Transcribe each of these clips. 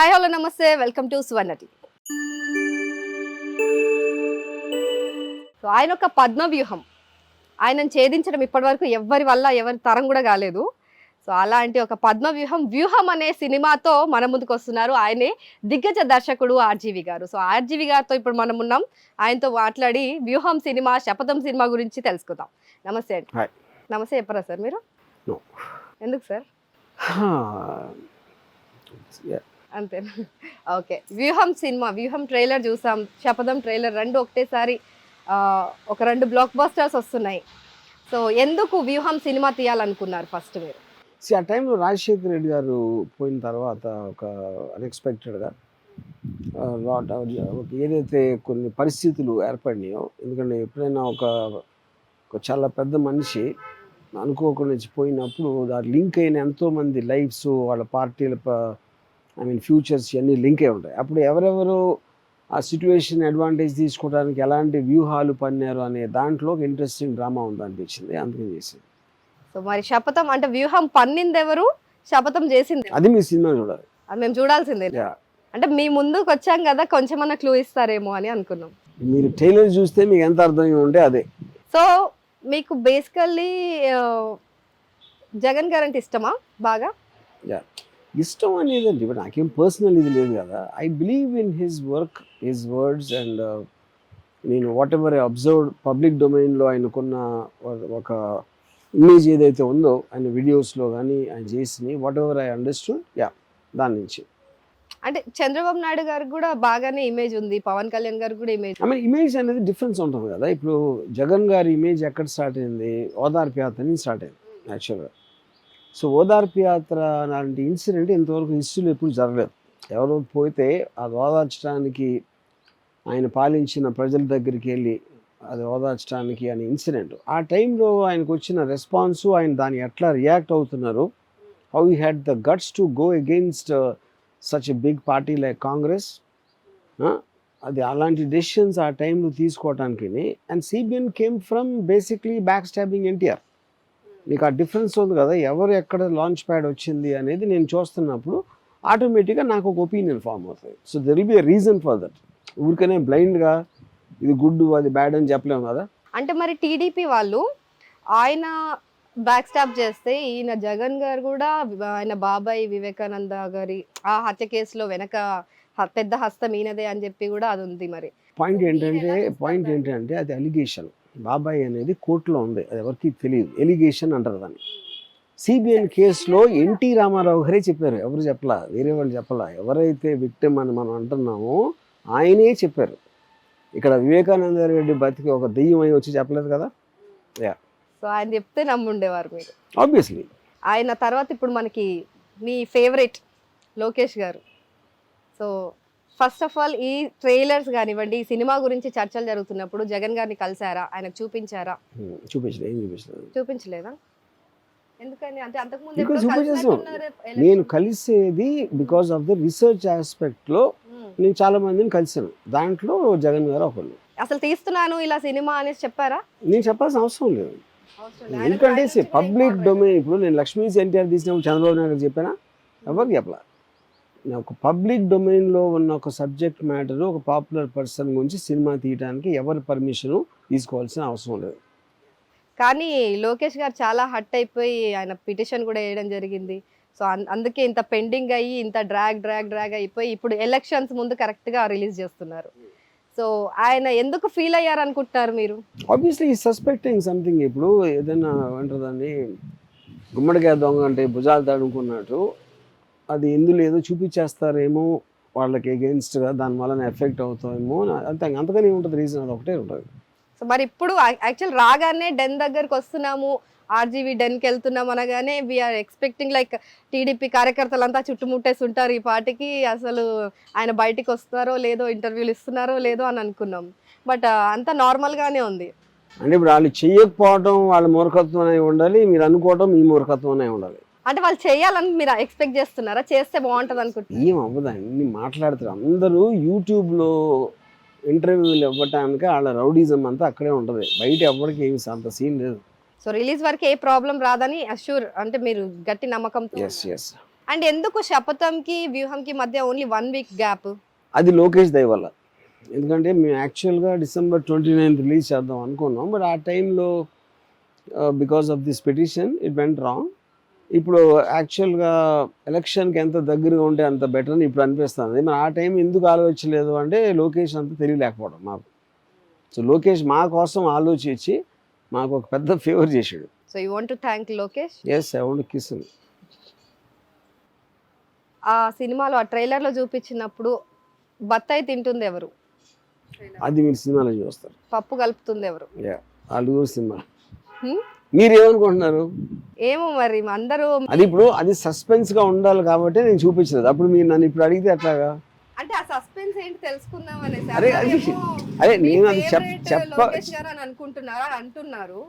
Hi hello నమస్తే, welcome to సువర్ణటి. So ఆయన ఒక పద్మవ్యూహం, ఆయనను ఛేదించడం ఇప్పటివరకు ఎవరి వల్ల ఎవరి తరం కూడా కాలేదు. సో అలాంటి ఒక పద్మవ్యూహం వ్యూహం అనే సినిమాతో మన ముందుకు వస్తున్నారు. ఆయనే దిగ్గజ దర్శకుడు ఆర్జీవి గారు. సో ఆర్జీవి గారితో ఇప్పుడు మనం ఉన్నాం. ఆయనతో మాట్లాడి వ్యూహం సినిమా, శపథం సినిమా గురించి తెలుసుకుందాం. నమస్తే అండి. హాయ్. నమస్తే చెప్పరా సార్ మీరు? నో. ఎందుకు సార్? అంతేనా? ఓకే. వ్యూహం సినిమా, వ్యూహం ట్రైలర్ చూసాం, శపథం ట్రైలర్ రెండు ఒకటేసారి ఒక రెండు బ్లాక్ బస్టర్స్ వస్తున్నాయి. సో ఎందుకు వ్యూహం సినిమా తీయాలనుకున్నారు ఫస్ట్ మీరు? ఆ టైంలో రాజశేఖర్ రెడ్డి గారు పోయిన తర్వాత ఒక అన్ఎక్స్పెక్టెడ్గా ఏదైతే కొన్ని పరిస్థితులు ఏర్పడినాయో, ఎందుకంటే ఎప్పుడైనా ఒక చాలా పెద్ద మనిషి అనుకోకుండా పోయినప్పుడు దాని లింక్ అయిన ఎంతోమంది లైఫ్స్, వాళ్ళ పార్టీల ఫ్యూచర్స్ ఇవన్నీ లింక్ అయి ఉంటాయి. అప్పుడు ఎవరెవరు ఆ సిచ్యువేషన్ అడ్వాంటేజ్ తీసుకోవడానికి ఎలాంటి వ్యూహాలు పన్నారు అనే దాంట్లో ఒక ఇంట్రెస్టింగ్ డ్రామా ఉంది అనిపించింది, అందుకని చేసింది. సో మరి శపథం అంటే వ్యూహం పన్నింది ఎవరు, శపథం చేసింది అది మీ సినిమా చూడాలి, అది మేము చూడాల్సిందే. అంటే మీ ముందుకు వచ్చాం కదా, కొంచెమన్నా క్లూ ఇస్తారేమో అని అనుకున్నాం. మీరు ట్రైలర్ చూస్తే మీకు ఎంత అర్థం ఉంటే అదే. సో మీకు బేసికల్లీ జగన్ గారు అంటే ఇష్టమా బాగా? ఇష్టం అనేది అంటే ఇప్పుడు నాకేం పర్సనల్ ఇది లేదు కదా. I believe in his work, his words, and నేను whatever I observed public డొమైన్లో ఆయనకున్న ఒక ఇమేజ్ ఏదైతే ఉందో ఆయన వీడియోస్లో కానీ ఆయన చేసి వాట్ ఎవర్ ఐ అండర్స్టూడ్, దాని నుంచి. అంటే చంద్రబాబు నాయుడు గారికి కూడా బాగానే ఇమేజ్ ఉంది, పవన్ కళ్యాణ్ గారికి కూడా ఇమేజ్. ఇమేజ్ అనేది డిఫరెన్స్ ఉంటుంది కదా. ఇప్పుడు జగన్ గారి ఇమేజ్ ఎక్కడ స్టార్ట్ అయింది? ఓదార్పు యాత్ర నుంచి స్టార్ట్ అయింది యాక్చువల్గా. సో ఓదార్పు యాత్ర లాంటి ఇన్సిడెంట్ ఇంతవరకు హిస్టరీలో ఎప్పుడు జరగలేదు. ఎవరో పోతే అది ఓదార్చడానికి, ఆయన పాలించిన ప్రజల దగ్గరికి వెళ్ళి అది ఓదార్చడానికి అనే ఇన్సిడెంట్, ఆ టైంలో ఆయనకు వచ్చిన రెస్పాన్స్, ఆయన దాన్ని ఎట్లా రియాక్ట్ అవుతున్నారు, how he had the guts to go against such a big party like Congress, అది అలాంటి డెసిషన్స్ ఆ టైంలో తీసుకోవటానికి. And CBN came from basically back stabbing NTR. మీకు ఆ డిఫరెన్స్ ఉంది కదా, ఎవరు ఎక్కడ లాంచ్ ప్యాడ్ వచ్చింది అనేది నేను చూస్తున్నప్పుడు ఆటోమేటిక్గా నాకు ఒక ఒపీనియన్ ఫామ్ అవుతుంది. So there will be a reason for that. ఊరికనే బ్లైండ్గా ఇది గుడ్ అది బ్యాడ్ అని చెప్పలేము కదా. అంటే మరి టీడీపీ వాళ్ళు ఆయన బ్యాక్ స్టాప్ చేస్తే, ఈయన జగన్ గారు కూడా ఆయన బాబాయ్ వివేకానంద గారి ఆ హత్య కేసులో వెనక పెద్ద హస్తం ఈయనదే అని చెప్పి కూడా అది ఉంది. మరి పాయింట్ ఏంటంటే అది అలిగేషన్. బాబాయ్ అనేది కోర్టులో ఉంది, అది ఎవరికి తెలియదు, ఎలిగేషన్ అంటారు దాన్ని. సిబిఎన్ కేసులో ఎన్టీ రామారావు గారే చెప్పారు, ఎవరు చెప్పలా, వేరే వాళ్ళు చెప్పలా. ఎవరైతే విక్టిమ్ అని మనం అంటున్నామో ఆయనే చెప్పారు. ఇక్కడ వివేకానంద రెడ్డి బతికి ఒక దెయ్యం అయి వచ్చి చెప్పలేదు కదా. సో ఆయన చెప్తే నమ్ముండేవారు మీరు ఆబ్వియస్లీ. ఆయన తర్వాత ఇప్పుడు మనకి మీ ఫేవరెట్ లోకేష్ గారు. సో ఫస్ట్ ఆఫ్ ఆల్ ఈ ట్రైలర్స్ కానివ్వండి, ఈ సినిమా గురించి చర్చలు జరుగుతున్నప్పుడు జగన్ గారిని కలిసారా, ఆయనకు చూపించారా? చూపించలేదా? ఎందుకని? అంటే అంతకుముందు నేను కలిసేది బికాస్ ఆఫ్ ద రీసెర్చ్ ఆస్పెక్ట్లో నేను చాలా మందిని కలిసాను, దాంట్లో జగన్ గారు ఒకళ్ళు. అసలు తీస్తున్నాను ఇలా సినిమా అనేసి చెప్పారా? నేను చెప్పాల్సిన అవసరం లేదు, ఎందుకంటే పబ్లిక్ డొమైన్. ఇప్పుడు నేను లక్ష్మీ ఎన్టీఆర్ తీసినప్పుడు చంద్రబాబు నాయుడు చెప్పానా? ఎవరికి చెప్పలా. ఒక పబ్లిక్ డొమైన్లో ఉన్న ఒక సబ్జెక్ట్ మ్యాటర్, ఒక పాపులర్ పర్సన్ గురించి సినిమా తీయడానికి ఎవరి పర్మిషను తీసుకోవాల్సిన అవసరం లేదు. కానీ లోకేష్ గారు చాలా హట్ అయిపోయి ఆయన పిటిషన్ కూడా వేయడం జరిగింది. సో అందుకే ఇంత పెండింగ్ అయ్యి ఇంత డ్రాగ్ అయిపోయి ఇప్పుడు ఎలక్షన్స్ ముందు కరెక్ట్గా రిలీజ్ చేస్తున్నారు. సో ఆయన ఎందుకు ఫీల్ అయ్యారు అనుకుంటున్నారు మీరు? ఆబ్వియస్లీ ఈ సస్పెక్టింగ్ సంథింగ్. ఇప్పుడు ఏదైనా అంటారు గుమ్మడికాయ దొంగ అంటే భుజాలు తడుముకున్నట్టు, అది ఎందులో ఏదో చూపించేస్తారేమో వాళ్ళకి అగెయిన్స్ట్గా, దానివల్ల ఎఫెక్ట్ అవుతామేమో, అంతగానే ఉంటుంది రీజన్, అది ఒకటే ఉంటుంది. సో మరి ఇప్పుడు యాక్చువల్ రాగానే డెన్ దగ్గరకు వస్తున్నాము, ఆర్జీవీ డెన్కి వెళ్తున్నాం అనగానే వీఆర్ ఎక్స్పెక్టింగ్ లైక్ టీడీపీ కార్యకర్తలంతా చుట్టుముట్టేసి ఉంటారు ఈ పార్టీకి, అసలు ఆయన బయటికి వస్తున్నారో లేదో, ఇంటర్వ్యూలు ఇస్తున్నారో లేదో అని అనుకున్నాం. బట్ అంతా నార్మల్గానే ఉంది. అంటే ఇప్పుడు వాళ్ళు చెయ్యకపోవడం వాళ్ళ మూర్ఖత్వం అనే ఉండాలి, మీరు అనుకోవడం మీ మూర్ఖత్వం అనే ఉండాలి. అంటే వాళ్ళు చేయాలని మీరు ఎక్స్పెక్ట్ చేస్తున్నారా? చేస్తే బాగుంటుంది అనుకుంటున్నారు? ఏం అవ్వదు, అన్ని మాట్లాడుతారు అందరూ. యూట్యూబ్లో ఇంటర్వ్యూలు ఇవ్వటానికి వాళ్ళ రౌడీజం అంతా అక్కడే ఉంటుంది, బయట ఎవరికి ఏమి అంత సీన్ లేదు. సో రిలీజ్ వరకు ఏ ప్రాబ్లం రాదని అష్యూర్, అంటే మీరు గట్టి నమ్మకం? ఎస్. అండ్ ఎందుకు శపథంకి వ్యూహంకి మధ్య ఓన్లీ 1 వీక్ గ్యాప్? అది లోకేష్ దయ వల్ల. ఎందుకంటే మేము యాక్చువల్గా December 29 రిలీజ్ చేద్దాం అనుకున్నాం. బట్ ఆ టైంలో because of this petition it went wrong. ఇప్పుడు యాక్చువల్గా ఎలక్షన్కి ఎంత దగ్గరగా ఉంటే అంత బెటర్ అని ఇప్పుడు అనిపిస్తుంది. మరి ఆ టైం ఎందుకు ఆలోచించలేదు అంటే లోకేష్ అంత తెలియలేకపోవడం మాకు. సో లోకేష్ మా కోసం ఆలోచించి మాకు ఒక పెద్ద ఫేవర్ చేశాడు. So you want to thank Lokesh. Yes, I want to kiss him. ఆ సినిమాలో ఆ ట్రైలర్లో చూపించినప్పుడు బత్తాయి తింటుంది ఎవరు? అది మీరు సినిమాలో చూస్తారు. పప్పు కలుపుతుంది ఎవరు? వాళ్ళు సినిమా. మీరేమనుకుంటున్నారు? ఏమో మరి అందరూ అది ఇప్పుడు అది సస్పెన్స్ గా ఉండాలి కాబట్టి నేను చూపించలేదు. అప్పుడు మీరు నన్ను ఇప్పుడు అడిగితే ఎట్లాగా? అంటే ఆ సస్పెన్స్ ఏంటి తెలుసుకుందాం అనేసి. అరే నేను అది లోకేష్ గారు అని అనుకుంటున్నారా అంటున్నారు.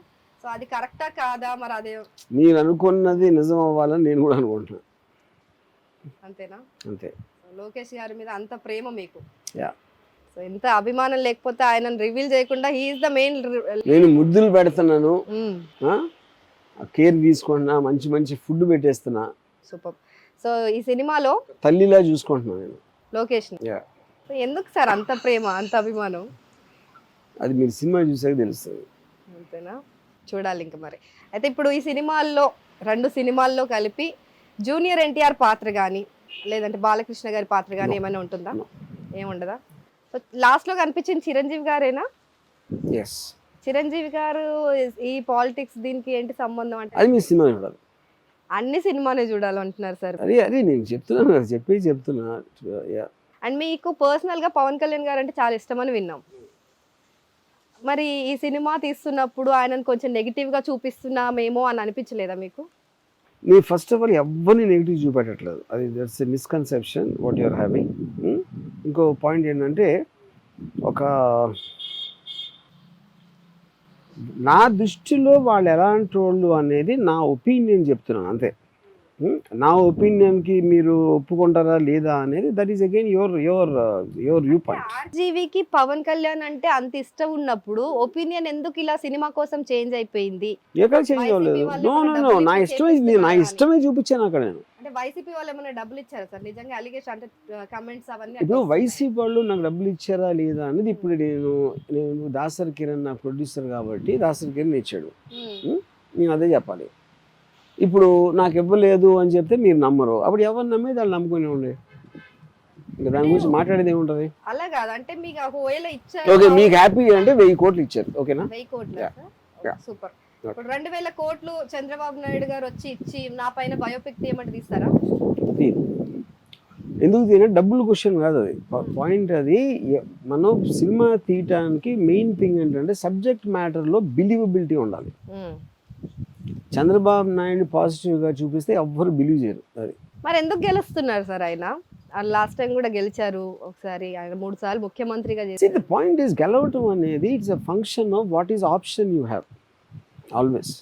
సో అది కరెక్టా కాదా మరి? అదే మీరు అనుకున్నది నిజం అవ్వాలని నేను కూడా అనుకుంటున్నాను. అంతేనా? అంతే. లోకేష్ గారి మీద అంత ప్రేమ మీకు. యా. సో ఎంత అభిమానం లేకపోతే ఆయనను రివీల్ చేయకుండా హీ ఇస్ ద మెయిన్. నేను ముద్దులు పెడుతున్నాను, కేర్ తీసుకుంటున్నా, మంచి మంచి ఫుడ్ పెట్టేస్తున్నా. సూపర్. సో ఈ సినిమాలో తల్లిలా చూసుకుంటున్నాను నేను లోకేష్. ఎందుకు సార్ అంత ప్రేమ, అంత అభిమానం? అది మీరు సినిమా చూసాక తెలుస్తుంది. అంతేనా? చూడాలి ఇంకా మరి. అయితే ఇప్పుడు ఈ సినిమాల్లో 2 సినిమాల్లో కలిపి జూనియర్ ఎన్టీఆర్ పాత్ర కానీ లేదంటే బాలకృష్ణ గారి పాత్ర కానీ ఏమైనా ఉంటుందా? ఏముండదా? సో లాస్ట్లో కనిపించింది చిరంజీవి గారేనా? ఎస్. చిరంజీవి గారు ఈ పాలిటిక్స్ దీనికి ఏంటి సంబంధం అంటే? అది మీ సినిమా చూడాలి. అన్ని సినిమానే చూడాలంటున్నారు సార్. అది నేను చెప్తున్నాను కదా, చెప్తున్నా. అండ్ మీకు పర్సనల్గా పవన్ కళ్యాణ్ గారు అంటే చాలా ఇష్టమని విన్నాం. మరి ఈ సినిమా తీస్తున్నప్పుడు ఆయనను కొంచెం నెగిటివ్గా చూపిస్తున్నామేమో అని అనిపించలేదా మీకు? మీరు ఫస్ట్ ఆఫ్ ఆల్ ఎవరిని నెగిటివ్ చూపెట్టట్లేదు. అది that's a misconception what you're having. ఇంకో పాయింట్ ఏంటంటే, ఒక నా దృష్టిలో వాళ్ళు ఎలాంటి వాళ్ళు అనేది నా ఒపీనియన్ చెప్తున్నాను అంతే. నా ఒపీనియన్కి మీరు ఒప్పుకుంటారా లేదా అనేది that is again your view point. ఆర్జీవికి పవన్ కళ్యాణ్ అంటే అంత ఇష్టం ఉన్నప్పుడు ఒపీనియన్ ఎందుకు ఇలా సినిమా కోసం చేంజ్ అయిపోయింది? ఎక్కడ చేంజ్ అవ్వలేదు. నో, నా ఇష్టమే చూపించాను అక్కడ నేను. అంటే వైసీపీ వాళ్ళు ఏమైనా డబ్బులు ఇచ్చారా సార్? నిజంగా అలిగేషన్ అంటే కమెంట్స్ అవన్నీ. ఇప్పుడు వైసీపీ వాళ్ళు నాకు డబ్బులు ఇచ్చారా లేదా అనేది ఇప్పుడు నేను దాసరి కిరణ్ నా ప్రొడ్యూసర్ కాబట్టి దాసరి కిరణ్ ఇచ్చాడు, నేను అదే చెప్పాలి. ఇప్పుడు నాకు ఇవ్వలేదు అని చెప్తే మీరు నమ్మరు. అప్పుడు ఎవరు నమ్మేది వాళ్ళు నమ్ముకునే ఉండే. ఇంకా దాని గురించి మాట్లాడేది ఏముంటది? అలా కాదు అంటే మీకు ఒకవేళ ఇచ్చారు, ఓకే మీకు హ్యాపీ అంటే 1000 కోట్లు ఇచ్చారు, ఓకేనా? 1000 కోట్లు. సూపర్. ఇప్పుడు 2000 కోట్లు చంద్రబాబు నాయుడు గారు వచ్చి ఇచ్చి నా పైన బయోపిక్ తీయమంటే తీస్తారా? ఎందుకు తీయన? డబ్బులు క్వశ్చన్ కాదు అది. పాయింట్ అది మనం సినిమా తీయటానికి మెయిన్ థింగ్ ఏంటంటే సబ్జెక్ట్ మ్యాటర్లో బిలీవబిలిటీ ఉండాలి. చంద్రబాబు నాయుడు పాజిటివ్గా చూపిస్తే ఎవ్వరు బిలీవ్ చేయరు. అది మరి ఎందుకు గెలుస్తున్నారు సార్ ఆయన? లాస్ట్ టైం కూడా గెలిచారు ఒకసారి, ఆయన 3 సార్లు ముఖ్యమంత్రిగా చేశారు. ద పాయింట్ ఈస్ గెలవటం అనేది it's a function of what is option you have always.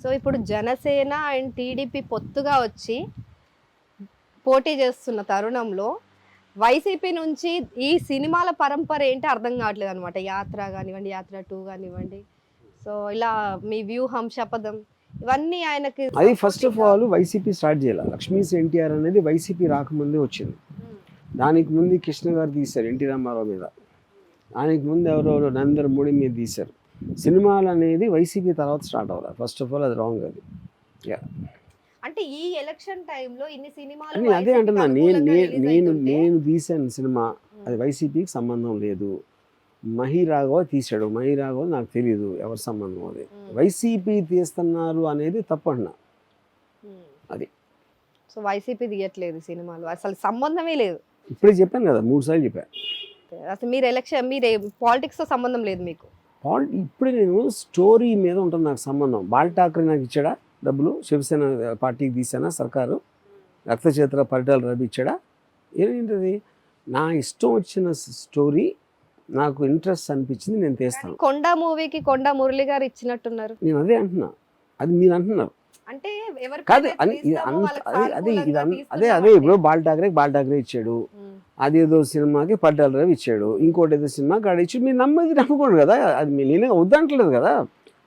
So ఇప్పుడు జనసేన అండ్ టీడీపీ పొత్తుగా వచ్చి పోటీ చేస్తున్న తరుణంలో వైసీపీ నుంచి ఈ సినిమాల పరంపర ఏంటి అర్థం కావట్లేదు అనమాట. యాత్ర కానివ్వండి, యాత్ర 2 కానివ్వండి, సో ఇలా మీ వ్యూహం, శపథం ఇవన్నీ ఆయనకి. అది first of all YCP start చేయాలి. లక్ష్మీస్ ఎన్టీఆర్ అనేది వైసీపీ రాకముందే వచ్చింది. దానికి ముందు కృష్ణ గారు తీశారు ఎన్టీ రామారావు మీద, దానికి ముందు ఎవరెవరో నరేంద్ర మోడీ మీద తీశారు. సినిమాలు అనేది వైసీపీ తర్వాత స్టార్ట్ అవ్వాలి. ఫస్ట్ ఆఫ్ ఆల్ అది రాంగ్. అది అంటే ఈ ఎలక్షన్ టైంలో ఇన్ని సినిమాలు అని అదే అంటున్నా. నేను తీసాను సినిమా, అది వైసీపీకి సంబంధం లేదు. మహిరాఘవ తీశాడు, మహిరాఘవ నాకు తెలియదు ఎవరి సంబంధం అది. వైసీపీ తీస్తున్నారు అనేది తప్పంటున్నా. అది సో వైసీపీ తీయట్లేదు సినిమాలు, అసలు సంబంధమే లేదు. ఇప్పుడే చెప్పాను కదా, 3 సార్లు చెప్పాను. అసలు మీరు ఎలక్షన్, మీరు పాలిటిక్స్తో సంబంధం లేదు మీకు. ఇప్పుడే నేను స్టోరీ మీద ఉంటుంది నాకు సంబంధం. బాల్ ఠాక్రే నాకు ఇచ్చాడా డబ్బులు? శివసేన పార్టీకి తీసానా సర్కారు? రక్తచేత్ర పరిటాల రవి ఇచ్చాడా? ఏంటది? నా ఇష్టం వచ్చిన స్టోరీ, నాకు ఇంట్రెస్ట్ అనిపించింది, నేను తీస్తాను. కొండ మూవీకి కొండ మురళి గారు ఇచ్చినట్టున్నారు. నేను అదే అంటున్నా, అది మీరు అంటున్నారు అంటే కాదు. అదే ఇప్పుడు బాల్ ఠాక్రే ఇచ్చాడు, అదేదో సినిమాకి పరిటాల రవి ఇచ్చాడు, ఇంకోటి ఏదో సినిమాకి ఆడ ఇచ్చి మీరు నమ్మది నమ్ముకోండి కదా. అది నేనే వద్దంటలేదు కదా,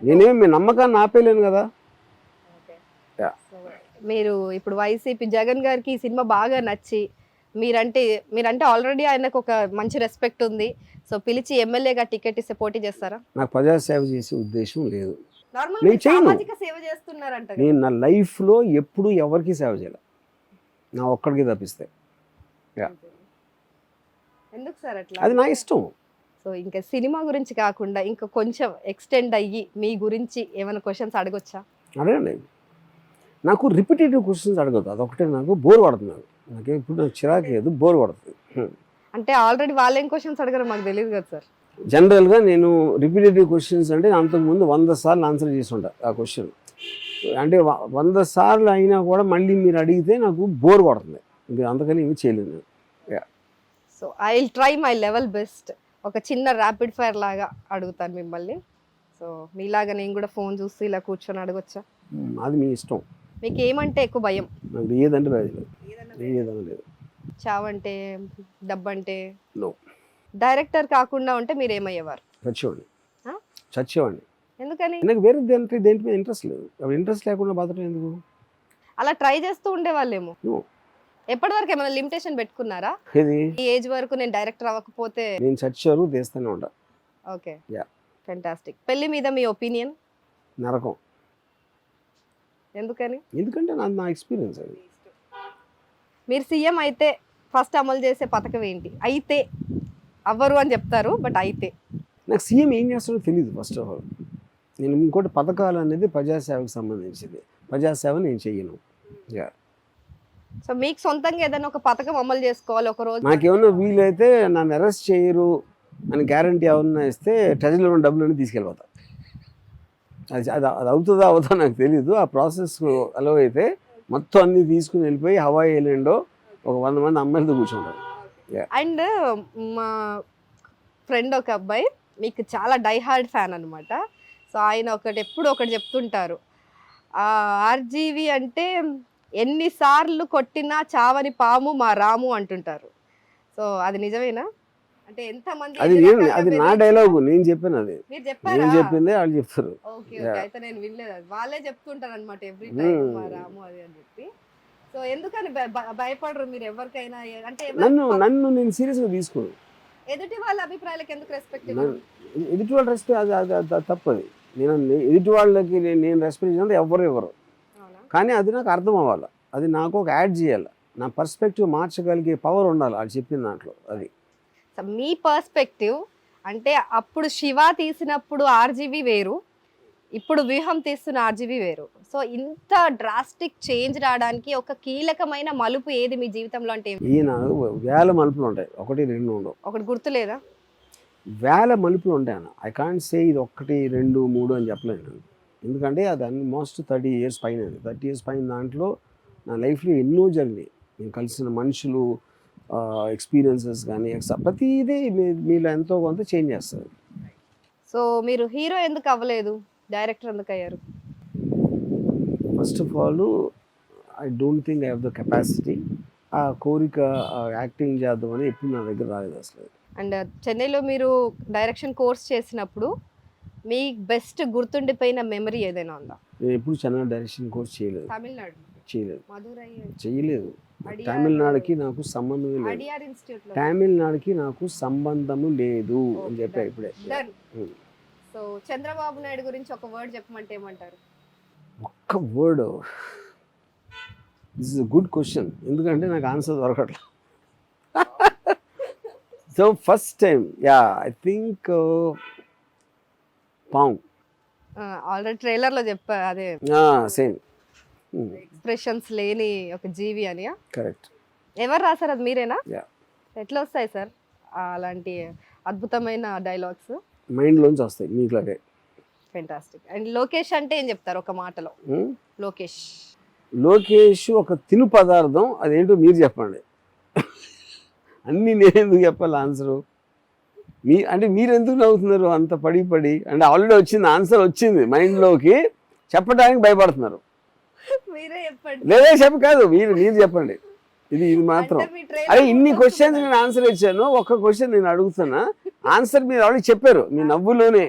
నేనేమి మీ నమ్మకాన్ని ఆపేయలేను కదా. మీరు ఇప్పుడు వైసీపీ జగన్ గారికి ఈ సినిమా బాగా నచ్చి మీరంటే ఆల్రెడీ ఆయనకు ఒక మంచి రెస్పెక్ట్ ఉంది, సో పిలిచి ఎమ్మెల్యేగా టికెట్ ఇస్తే పోటీ చేస్తారా? నాకు ప్రజాసేవ చేసే ఉద్దేశం లేదు. నార్మల్ నేను చేయను. సామాజిక సేవ చేస్తున్నారంట కదా. నేను నా లైఫ్లో ఎప్పుడు ఎవరికి సేవ చేయాలి, నా ఒక్కడికి తప్పిస్తే. ఎందుకు సార్ అట్లా? అది నా ఇష్టం. సో ఇంకా సినిమా గురించి కాకుండా ఇంకా కొంచెం ఎక్స్టెండ్ అయ్యి మీ గురించి ఏమైనా క్వశ్చన్స్ అడగొచ్చా? అడగండి. నాకు రిపిటేటివ్ క్వశ్చన్స్ అడగదు, అదొకటే నాకు బోర్ పడుతున్నాను. నాకు ఇప్పుడు నాకు చిరాకు లేదు, బోర్ పడుతుంది. అంటే ఆల్రెడీ వాళ్ళు ఏం క్వశ్చన్స్ అడగారో మాకు తెలియదు కదా సార్. జనరల్గా నేను రిపిటేటివ్ క్వశ్చన్స్ అంటే అంతకుముందు 100 సార్లు ఆన్సర్ చేసి ఉంటా ఆ క్వశ్చన్. అంటే 100 సార్లు అయినా కూడా మళ్ళీ మీరు అడిగితే నాకు బోర్ పడుతుంది, ఇంకా అంతకని ఏమి చేయలేదు నేను. So I will try my level best. ఒక చిన్న ర్యాపిడ్ ఫైర్ లాగా అడుగుతాను మిమ్మల్ని. సో మీలాగా నేను కూడా ఫోన్ చూసి ఇలా కూర్చొని అడగొచ్చా? అది మీ ఇష్టం. మీకు ఏమంటే ఎక్కువ భయం? నాకు ఏదంటే భయం లేదు, ఏదన్నా లేదు. చావంటే, డబ్బంటే? నో. డైరెక్టర్ కాకుండా ఉంటే మీరు ఏమయ్యేవారు? చచ్చేవాడిని. ఆ? చచ్చేవాడిని. ఎందుకని? నాకు వేరే దేంటి మీద ఇంట్రెస్ట్ లేదు. ఇంట్రెస్ట్ లేకుండా బతకడం ఎందుకు? అలా ట్రై చేస్తూ ఉండేవాళ్ళేమో. No. ఎప్పటివరకు ఏమైనా లిమిటేషన్ పెట్టుకున్నారా? ఇది ఈ ఏజ్ వరకు నేను డైరెక్టర్ అవ్వకపోతే? నేను చచ్చారు తీస్తూనే ఉంటా. Okay, Yeah. ఫెంటాస్టిక్. పెళ్లి మీద మీ ఒపీనియన్? నరకం. ఎందుకని? ఎందుకంటే నా ఎక్స్పీరియన్స్ అది. మీరు సీఎం అయితే ఫస్ట్ అమలు చేసే పథకం ఏంటి? అయితే అవ్వరు అని చెప్తారు, బట్ అయితే. నాకు సీఎం ఏం చేస్తాడో తెలియదు ఫస్ట్ ఆఫ్ ఆల్. నేను ఇంకోటి పథకాలు అనేది ప్రజాసేవకు సంబంధించింది, ప్రజాసేవ నేను చెయ్యను. సో మీకు సొంతంగా ఏదైనా ఒక పథకం అమలు చేసుకోవాలి ఒక రోజు. నాకేమన్నా వీలైతే నన్ను అరెస్ట్ చేయరు అని గ్యారంటీ ఏమన్నా ఇస్తే ట్రెజరీలో ఉన్న డబ్బులన్నీ తీసుకెళ్ళిపోతా. అది అది అది అవుతుందా నాకు తెలీదు. ఆ ప్రాసెస్ అలో అయితే మొత్తం అన్నీ తీసుకుని వెళ్ళిపోయి హవాయి ఐలాండ్లో ఒక 100 మంది అమ్మాయిలతో కూర్చుంటారు. అండ్ మా ఫ్రెండ్ ఒక అబ్బాయి మీకు చాలా డైహార్డ్ ఫ్యాన్ అనమాట. సో ఆయన ఎప్పుడు ఒకటి చెప్తుంటారు, ఆర్జీవి అంటే ఎన్నిసార్లు కొట్టినా చావని పాము మా రాము అంటుంటారు. సో అది నిజమేనా? అంటే ఎంతమంది అది నా డైలాగు, నేను చెప్పాను. అది మీరు చెప్పారా? నేను చెప్పిందే వాళ్ళు చెప్తారు. ఓకే ఓకే, అయితే నేను వినలేదు. అది వాళ్ళే చెప్తుంటారు అనమాట ఎవ్రీ టైం మా రాము అది అని చెప్పి. సో ఎందుకని భయపడరు మీరు ఎవరికైనా? అంటే నన్ను నేను సీరియస్గా తీసుకోను. ఎదుటి వాళ్ళ అభిప్రాయాలకు ఎందుకు రెస్పెక్ట్ ఇవ్వరు? ఎదుటి వాళ్ళ రెస్పెక్ట్ అది తప్పది. నేను ఎదుటి వాళ్ళకి నేను రెస్పెక్ట్ ఇచ్చినంత ఎవరు ఇవ్వరు. కానీ అది నాకు అర్థం అవ్వాలి, అది నాకు ఒక యాడ్ చేయాలి, నా పర్స్పెక్టివ్ మార్చగలిగే పవర్ ఉండాలి అది చెప్పిన దాంట్లో. అది మీ పర్స్పెక్టివ్ అంటే అప్పుడు శివ తీసినప్పుడు ఆర్జీవి వేరు, ఇప్పుడు వ్యూహం తీస్తున్న ఆర్జీవి వేరు. సో ఇంత డ్రాస్టిక్ చేంజ్ రావడానికి ఒక కీలకమైన మలుపు ఏది మీ జీవితంలో? అంటే ఈయన వేల మలుపులు ఉంటాయి, 1 2 ఉండవు. ఒకటి గుర్తులేదా? వేల మలుపులు ఉంటాయి అన్న. ఐ కాంట్ సే ఇది 1 2 3 అని చెప్పలేను, ఎందుకంటే అది ఆల్మోస్ట్ 30 years పైన. 30 years పైన దాంట్లో నా లైఫ్లో ఎన్నో జరిగినాయి. నేను కలిసిన మనుషులు, ఎక్స్పీరియన్సెస్ కానీ ప్రతిదీ మీలో ఎంతో కొంత చేంజ్ చేస్తుంది. సో మీరు హీరో ఎందుకు అవ్వలేదు, డైరెక్టర్ ఎందుకు అయ్యారు? First of all I don't think I have the capacity. ఆ కోరిక యాక్టింగ్ చేద్దామని ఎప్పుడు నా దగ్గర రాలేదు అసలు. అండ్ చెన్నైలో మీరు డైరెక్షన్ కోర్స్ చేసినప్పుడు మీ బెస్ట్ గుర్తుండిపోయిన మెమరీ ఏదైనా ఉందా? నేను ఎప్పుడు చెన్నై డైరెక్షన్ కోర్స్ చేయలేదు. తమిళనాడు చేయలేదు, మధురై చేయలేదు. తమిళనాడుకి నాకు సంబంధమే లేదు. అడియార్ ఇన్స్టిట్యూట్ లో తమిళనాడుకి నాకు సంబంధము లేదు అని చెప్పా ఇప్పుడే. సో చంద్రబాబు నాయుడు గురించి ఒక వర్డ్ చెప్పమంటే ఏమంటారు? ఒక్క word. This is a good question, ఎందుకంటే నాకు ఆన్సర్ దొరకట్లేదు. So first time I think పాంగ్. ఆల్రెడీ ట్రైలర్ లో చెప్పా, అదే సేమ్ ఎక్స్ప్రెషన్స్ లేని ఒక జీవి అని. కరెక్ట్. ఎవరు రాశారు అది? మీరేనా? యా. ఎట్లా వస్తాయి సార్ అలాంటి అద్భుతమైన డైలాగ్స్? మైండ్లోంచి వస్తాయి మీకులాగే. ఫెంటాస్టిక్. అండ్ లోకేష్ అంటే ఏం చెప్తారు ఒక మాటలో? లోకేష్ ఒక తిను పదార్థం, అదేంటో మీరు చెప్పండి. అన్నీ నేను ఎందుకు చెప్పాలి ఆన్సరు? అంటే మీరు ఎందుకు నవ్వుతున్నారు అంత పడి? అంటే ఆల్రెడీ వచ్చింది, ఆన్సర్ వచ్చింది మైండ్లోకి, చెప్పడానికి భయపడుతున్నారు. మీరే చెప్పండి. లేదే కాదు, మీరు చెప్పండి. ఇది మాత్రం. అరే ఇన్ని క్వశ్చన్స్ నేను ఆన్సర్ ఇచ్చాను, ఒక్క క్వశ్చన్ నేను అడుగుతున్నా, ఆన్సర్ మీరు ఆల్రెడీ చెప్పారు మీ నవ్వులోనే.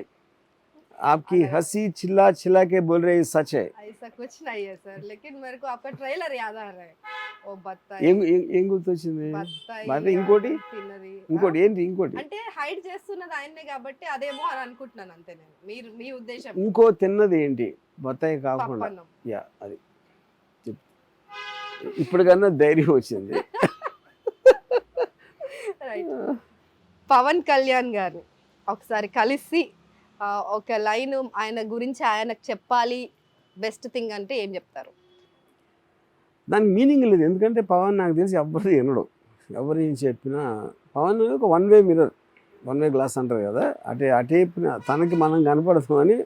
आपकी हंसी चिल्ला चिल्ला के बोल रही सच है ऐसा कुछ नहीं है सर, लेकिन मेरे को आपका ट्रेलर याद आ रहा है. ఓ బత్తాయి ఏం గుర్తొచ్చింది బత్తాయి మరి ఇంకోటి తిన్నది. ఇంకోటి ఏంటి ఇంకోటి అంటే హైడ్ చేస్తున్నది ఆయన్నే కాబట్టి అదేమో అని అనుకుంటున్నాను అంతే నేను. మీరు మీ ఉద్దేశం ఇంకో తిన్నది ఏంటి బత్తాయి కాకుండా పప్పన్నం. యా అది చెప్పు. ఇప్పటికన్నా ధైర్యం వచ్చింది రైట్. పవన్ కళ్యాణ్ గారిని ఒకసారి కలిసి ఒక లైన్ ఆయన గురించి ఆయనకు చెప్పాలి బెస్ట్ థింగ్ అంటే ఏం చెప్తారు? దానికి మీనింగ్ లేదు, ఎందుకంటే పవన్ నాకు తెలిసి ఎవరు వినడు, ఎవరు ఏం చెప్పినా పవన్ ఒక one way mirror, one way glass అంటారు కదా, అటే తనకి మనం కనపడుతామని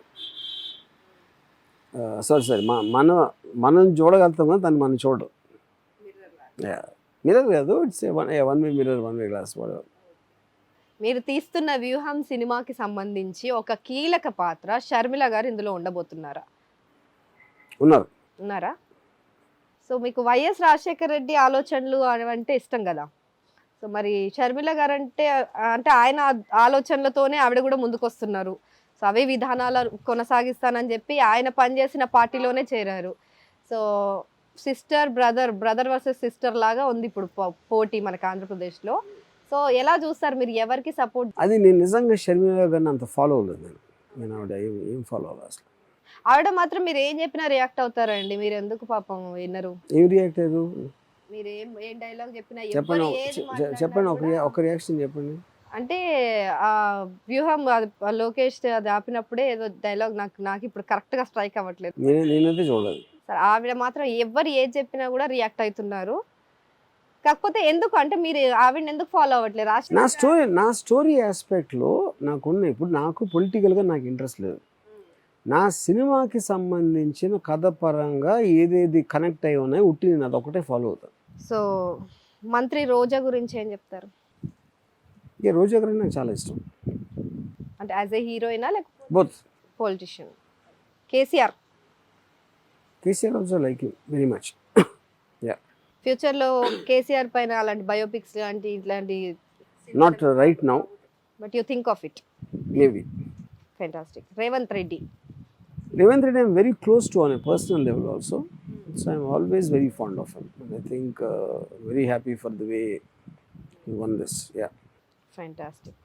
సారీ మనం చూడగలుగుతాం కానీ తను మనం చూడడం. మిర్రర్ కాదు, it's one way mirror, one way glass. మీరు తీస్తున్న వ్యూహం సినిమాకి సంబంధించి ఒక కీలక పాత్ర షర్మిల గారు ఇందులో ఉండబోతున్నారా? ఉన్నారా? సో మీకు వైఎస్ రాజశేఖర రెడ్డి ఆలోచనలు అంటే ఇష్టం కదా, సో మరి షర్మిల గారు అంటే ఆయన ఆలోచనలతోనే ఆవిడ కూడా ముందుకు వస్తున్నారు. సో అవే విధానాలు కొనసాగిస్తానని చెప్పి ఆయన పనిచేసిన పార్టీలోనే చేరారు. So sister brother versus sister లాగా ఉంది ఇప్పుడు పోటీ మనకు ఆంధ్రప్రదేశ్లో. సో ఎలా చూస్తారు మీరు, ఎవరికి సపోర్ట్? అది నేను నిజంగా షర్మిల గారిని అంత ఫాలో అవ్వలేదు, నేను ఆవిడ ఏం ఫాలో అవ్వాలి అసలు. ఆవిడ మాత్రం మీరు ఏం చెప్పినా రియాక్ట్ అవుతారండి, మీరు ఎందుకు పాపం విన్నరు? ఏం రియాక్ట్ అయ్యారు? మీరు ఏం డైలాగ్ చెప్పినా చెప్పండి ఒక రియాక్షన్ చెప్పండి. అంటే ఆ వ్యూహం లోకేష్ అది ఆపినప్పుడే ఏదో డైలాగ్ నాకు ఇప్పుడు కరెక్ట్ గా స్ట్రైక్ అవ్వట్లేదు. నేనైతే చూడలేదు. ఆవిడ మాత్రం ఎవరు ఏది చెప్పినా కూడా రియాక్ట్ అవుతున్నారు. కాకపోతే ఎందుకు అంటే మీరు ఆవిడ ఎందుకు ఫాలో అవ్వట్లేదు? నా స్టోరీ ఆస్పెక్ట్లో నాకున్న, ఇప్పుడు నాకు పొలిటికల్గా నాకు ఇంట్రెస్ట్ లేదు. నా సినిమాకి సంబంధించిన కథ పరంగా ఏదేది కనెక్ట్ అయి ఉన్నాయో ఉట్టి నేను అదొకటే ఫాలో అవుతాను. సో మంత్రి రోజా గురించి ఏం చెప్తారు? ఇక రోజా గారు నాకు చాలా ఇష్టం. అంటే యాజ్ ఏ హీరోయినా లేకపోతే both? Politician. KCR also like you very much. ఫ్యూచర్లో కేసీఆర్ పైన అలాంటి బయోపిక్స్ ఇట్లాంటి not right now, but you think of it maybe. Fantastic. Revanth Reddy I'm very close to on a personal level also, so I'm always very fond of him. I think very happy for the way he won this. Yeah. Fantastic.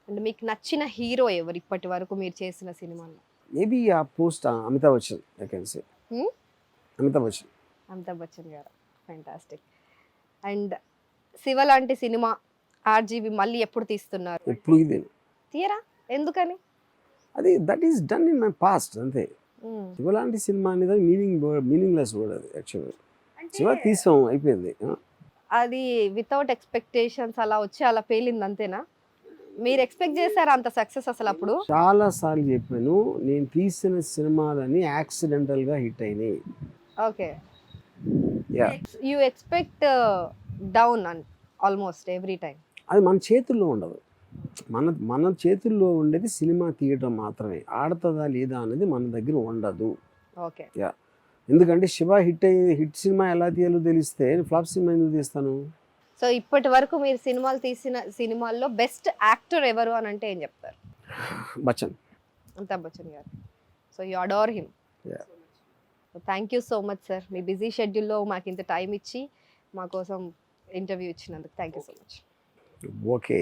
And మీకు నచ్చిన hero ఎవరు ఇప్పటి వరకు మీరు చేసిన సినిమాలో? Maybe post Amitabh Bachchan, I can say. Amitabh Bachchan గారు. Fantastic. And Shiva లాంటి సినిమా ఆర్జీవి మళ్ళీ ఎప్పుడు తీస్తున్నారు? ఎప్పుడు ఇదే తీయరా? ఎందుకని? అది that is done in my past అంతే. శివ లాంటి సినిమా అనేది మీనింగ్లెస్ వర్డ్ అది యాక్చువల్గా. శివ తీసాం అయిపోయింది. అది వితౌట్ ఎక్స్పెక్టేషన్స్ అలా వచ్చి అలా పేలింది అంతేనా? మీరు ఎక్స్పెక్ట్ చేశారా అంత సక్సెస్ అసలు? అప్పుడు చాలా సార్లు చెప్పాను, నేను తీసిన సినిమాలని యాక్సిడెంటల్గా హిట్ అయినాయి. Okay. You expect down almost every time. అది మన చేతుల్లో ఉండదు. మన చేతుల్లో ఉండేది సినిమా తీయడం మాత్రమే. ఆడుతుందా లేదా అనేది మన దగ్గర ఉండదు. ఓకే. యా, ఎందుకంటే శివ హిట్ సినిమా ఎలా తీయాలో తెలిస్తే ఫ్లాప్ సినిమా ఎందుకు తీస్తాను? సో ఇప్పటి వరకు మీరు సినిమాలు తీసిన సినిమాల్లో బెస్ట్ యాక్టర్ ఎవరు అని అంటే ఏం చెప్తారు? బచ్చన్, అమితాబ్ బచ్చన్ గారు. So you adore him. Thank you so much sir, me busy షెడ్యూల్లో మాకు ఇంత టైం ఇచ్చి మా కోసం ఇంటర్వ్యూ ఇచ్చినందుకు thank you so much. Okay.